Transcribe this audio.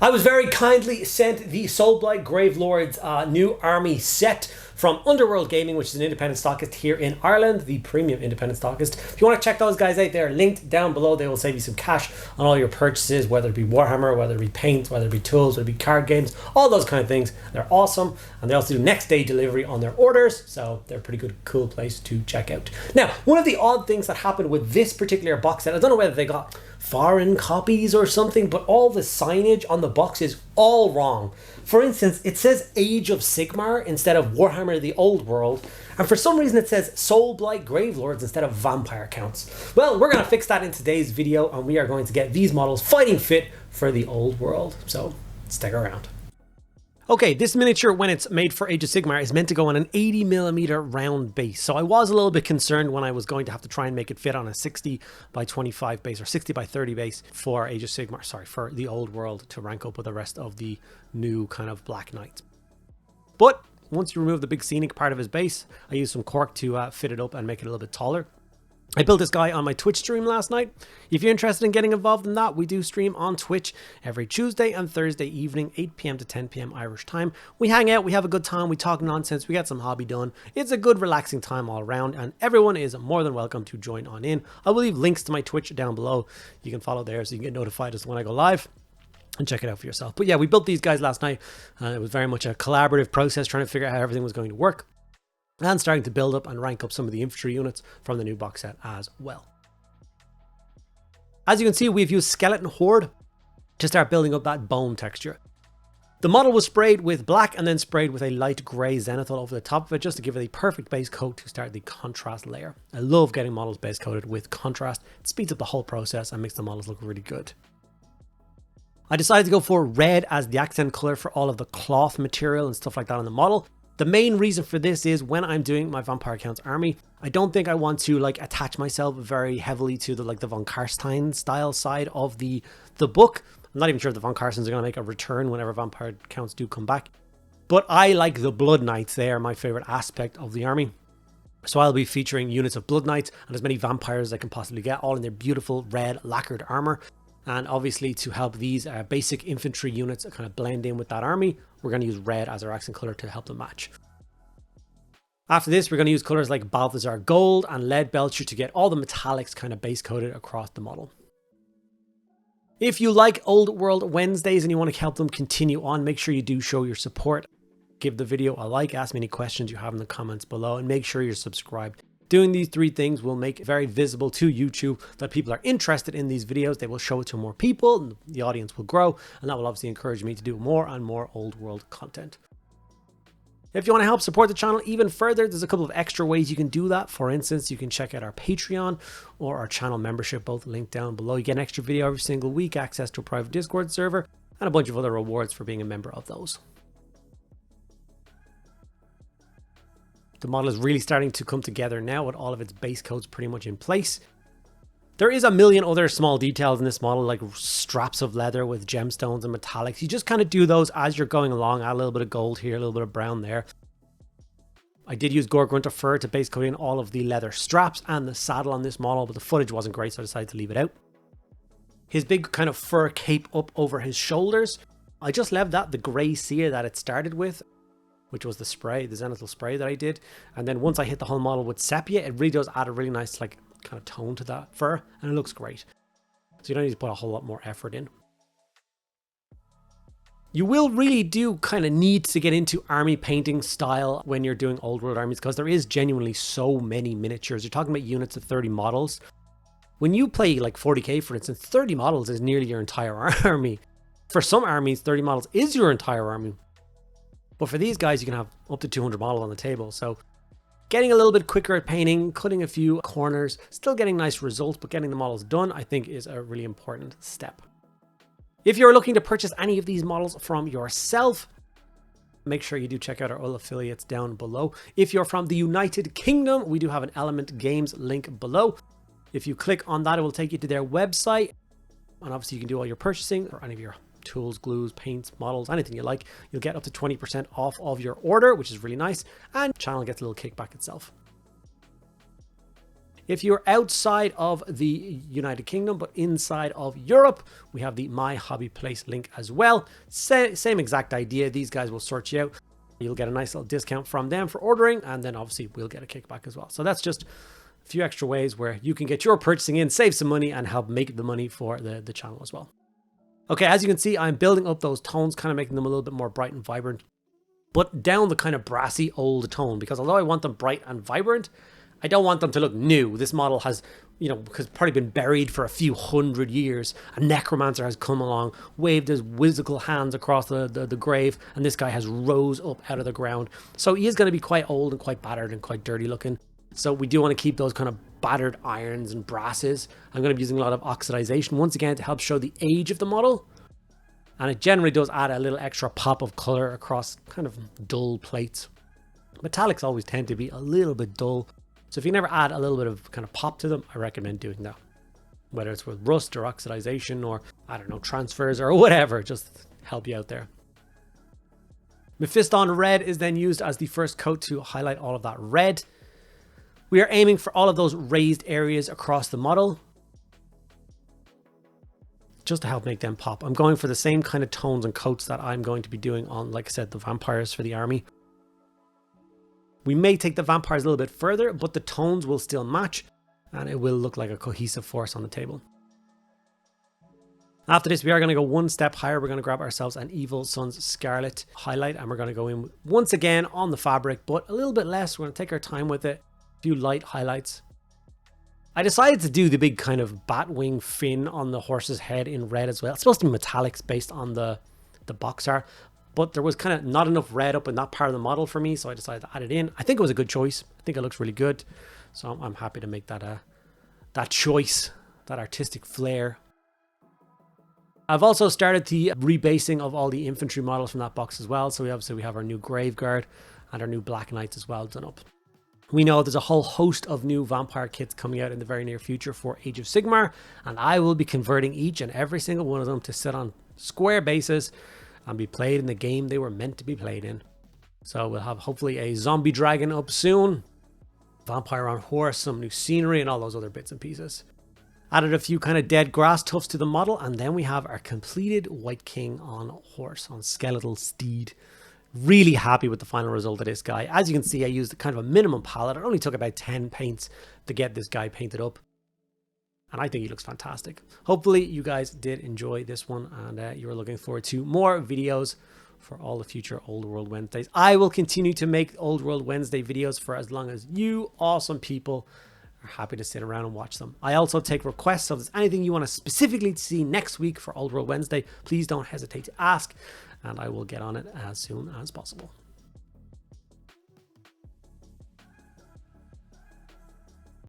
I was very kindly sent the Soulblight Gravelords new army set from Underworld Gaming, which is an independent stockist here in Ireland, the premium independent stockist. If you want to check those guys out, they're linked down below. They will save you some cash on all your purchases, whether it be Warhammer, whether it be paint, whether it be tools, whether it be card games, all those kind of things. They're awesome, and they also do next day delivery on their orders, so they're a pretty good, cool place to check out. Now, one of the odd things that happened with this particular box set, I don't know whether they got foreign copies or something, but all the signage on the box is all wrong. For instance, it says Age of Sigmar instead of Warhammer the Old World, and for some reason it says Soulblight Gravelords instead of Vampire Counts. Well, we're going to fix that in today's video, and we are going to get these models fighting fit for the Old World, so stick around. Okay, this miniature, when it's made for Age of Sigmar, is meant to go on an 80mm round base. So I was a little bit concerned when I was going to have to try and make it fit on a 60 by 25 base or 60 by 30 base for Age of Sigmar, sorry, for the Old World to rank up with the rest of the new kind of Black Knights. But once you remove the big scenic part of his base, I used some cork to fit it up and make it a little bit taller. I built this guy on my Twitch stream last night. If you're interested in getting involved in that, we do stream on Twitch every Tuesday and Thursday evening, 8 p.m. to 10 p.m. Irish time. We hang out, we have a good time, we talk nonsense, we get some hobby done. It's a good relaxing time all around, and everyone is more than welcome to join on in. I will leave links to my Twitch down below. You can follow there so you can get notified as when I go live and check it out for yourself. But yeah, we built these guys last night. It was very much a collaborative process trying to figure out how everything was going to work, and starting to build up and rank up some of the infantry units from the new box set as well. As you can see, we've used Skeleton Horde to start building up that bone texture. The model was sprayed with black and then sprayed with a light grey zenithal over the top of it, just to give it a perfect base coat to start the contrast layer. I love getting models base coated with contrast. It speeds up the whole process and makes the models look really good. I decided to go for red as the accent color for all of the cloth material and stuff like that on the model. The main reason for this is when I'm doing my Vampire Counts army, I don't think I want to attach myself very heavily to the von Karstein style side of the book. I'm not even sure if the von Karsteins are going to make a return whenever Vampire Counts do come back. But I like the Blood Knights. They are my favorite aspect of the army. So I'll be featuring units of Blood Knights and as many vampires as I can possibly get, all in their beautiful red lacquered armor. And obviously to help these basic infantry units kind of blend in with that army, we're going to use red as our accent color to help them match. After this, we're going to use colors like Balthazar Gold and Lead Belcher to get all the metallics kind of base coated across the model. If you like Old World Wednesdays and you want to help them continue on, make sure you do show your support. Give the video a like, ask me any questions you have in the comments below, and make sure you're subscribed. Doing these three things will make it very visible to YouTube that people are interested in these videos. They will show it to more people, and the audience will grow, and that will obviously encourage me to do more and more Old World content. If you want to help support the channel even further, there's a couple of extra ways you can do that. For instance, you can check out our Patreon or our channel membership, both linked down below. You get an extra video every single week, access to a private Discord server, and a bunch of other rewards for being a member of those. The model is really starting to come together now with all of its base coats pretty much in place. There is a million other small details in this model, like straps of leather with gemstones and metallics. You just kind of do those as you're going along. Add a little bit of gold here, a little bit of brown there. I did use Gorgrunta fur to base coat in all of the leather straps and the saddle on this model, but the footage wasn't great, so I decided to leave it out. His big kind of fur cape up over his shoulders, I just left that the grey sear that it started with, which was the spray, the zenithal spray that I did. And then once I hit the whole model with sepia, it really does add a really nice kind of tone to that fur, and it looks great. So you don't need to put a whole lot more effort in. You will really do kind of need to get into army painting style when you're doing Old World armies, because there is genuinely so many miniatures. You're talking about units of 30 models. When you play like 40k, for instance, 30 models is nearly your entire army. For some armies, 30 models is your entire army. But for these guys, you can have up to 200 models on the table. So getting a little bit quicker at painting, cutting a few corners, still getting nice results, but getting the models done, I think, is a really important step. If you're looking to purchase any of these models from yourself, make sure you do check out our all affiliates down below. If you're from the United Kingdom, we do have an Element Games link below. If you click on that, it will take you to their website. And obviously you can do all your purchasing or any of your tools, glues, paints, models, anything you like. You'll get up to 20% off of your order, which is really nice, and the channel gets a little kickback itself. If you're outside of the United Kingdom but inside of Europe, we have the My Hobby Place link as well. Same exact idea. These guys will sort you out. You'll get a nice little discount from them for ordering, and then obviously we'll get a kickback as well. So that's just a few extra ways where you can get your purchasing in, save some money, and help make the money for the channel as well. Okay, as you can see, I'm building up those tones, kind of making them a little bit more bright and vibrant, but down the kind of brassy old tone, because although I want them bright and vibrant, I don't want them to look new. This model has, you know, because probably been buried for a few hundred years. A necromancer has come along, waved his whimsical hands across the grave, and this guy has rose up out of the ground. So he is going to be quite old and quite battered and quite dirty looking. So we do want to keep those kind of battered irons and brasses. I'm going to be using a lot of oxidization once again to help show the age of the model. And it generally does add a little extra pop of color across kind of dull plates. Metallics always tend to be a little bit dull. So if you never add a little bit of kind of pop to them, I recommend doing that. Whether it's with rust or oxidization or, I don't know, transfers or whatever, just help you out there. Mephiston Red is then used as the first coat to highlight all of that red. We are aiming for all of those raised areas across the model, just to help make them pop. I'm going for the same kind of tones and coats that I'm going to be doing on, like I said, the vampires for the army. We may take the vampires a little bit further, but the tones will still match, and it will look like a cohesive force on the table. After this, we are going to go one step higher. We're going to grab ourselves an Evil Sunz Scarlet highlight, and we're going to go in once again on the fabric, but a little bit less. We're going to take our time with it. A few light highlights. I decided to do the big kind of bat wing fin on the horse's head in red as well. It's supposed to be metallics based on the box art, but there was kind of not enough red up in that part of the model for me, so I decided to add it in. I think it was a good choice. I think it looks really good, so I'm happy to make that that choice, that artistic flair. I've also started the rebasing of all the infantry models from that box as well. So we have our new Graveguard and our new Black Knights as well done up. We know there's a whole host of new vampire kits coming out in the very near future for Age of Sigmar, and I will be converting each and every single one of them to sit on square bases and be played in the game they were meant to be played in. So we'll have hopefully a zombie dragon up soon, vampire on horse, some new scenery, and all those other bits and pieces. Added a few kind of dead grass tufts to the model, and then we have our completed Wight King on horse, on Skeletal Steed. Really happy with the final result of this guy. As you can see, I used kind of a minimum palette. It only took about 10 paints to get this guy painted up, and I think he looks fantastic. Hopefully you guys did enjoy this one, and you are looking forward to more videos for all the future Old World Wednesdays. I will continue to make Old World Wednesday videos for as long as you awesome people are happy to sit around and watch them. I also take requests, so if there's anything you want to specifically see next week for Old World Wednesday, please don't hesitate to ask, and I will get on it as soon as possible.